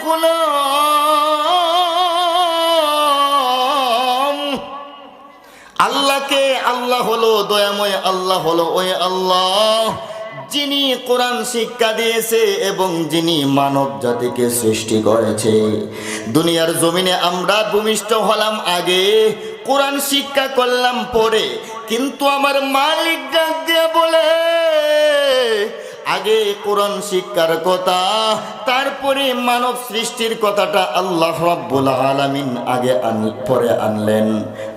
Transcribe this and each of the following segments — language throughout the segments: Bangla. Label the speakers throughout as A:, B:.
A: গোলাম, আল্লাহকে আল্লাহ হলো দয়াময়, আল্লাহ হলো ওই আল্লাহ যিনি কোরআন শিক্ষা দিয়েছে এবং যিনি মানব জাতিকে সৃষ্টি করেছে। দুনিয়ার জমিনে আমরা ভূমিষ্ঠ হলাম আগে, কোরআন শিক্ষা করলাম পরে, কিন্তু আমার মালিক ডাক দিয়ে বলে আগে কোরআন শিক্ষার কথা, তারপরে মানব সৃষ্টির কথাটা আল্লাহ রাব্বুল আলামিন আগে পরে আনলেন।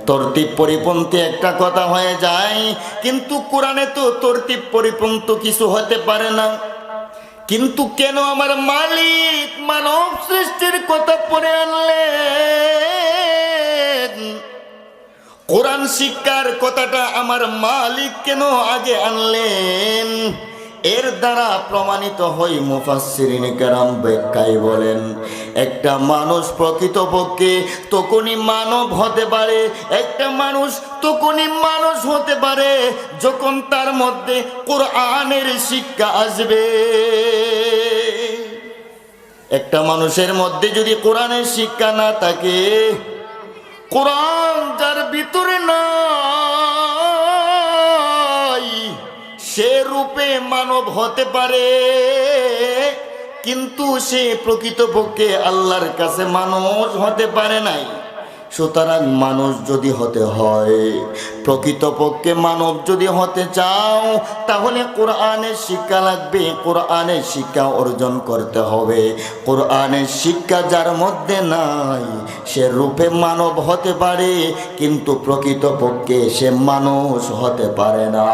A: তরতিব পরিপন্থী একটা কথা হয়ে যায়, কিন্তু কোরআনে তো তরতিব পরিপন্থী কিছু হতে পারে না। কিন্তু কেন আমার মালিক মানব সৃষ্টির কথা পরে আনলেন? কোরআন শিক্ষার কথাটা আমার মালিক কেন আগে আনলেন? এর দ্বারা প্রমাণিত হয় মুফাসসিরিন কেরাম ব্যাখ্যায় বলেন, একটা মানুষ প্রকৃতপক্ষে তখনই মানব হতে পারে, একটা মানুষ তখনই মানুষ হতে পারে যখন তার মধ্যে কোরআনের শিক্ষা আসবে। একটা মানুষের মধ্যে যদি কোরআনের শিক্ষা না থাকে, কোরআন যার ভিতরে নাই, সে রূপে মানব হতে পারে কিন্তু সে প্রকৃতপক্ষে আল্লাহর কাছে মানুষ হতে পারে নাই। সুতরাং মানুষ যদি হতে হয়, প্রকৃতপক্ষে মানব যদি হতে চাও, তাহলে কোরআনের শিক্ষা লাগবে, কোরআনের শিক্ষা অর্জন করতে হবে। কোরআনের শিক্ষা যার মধ্যে নাই, সে রূপে মানব হতে পারে কিন্তু প্রকৃতপক্ষে সে মানুষ হতে পারে না।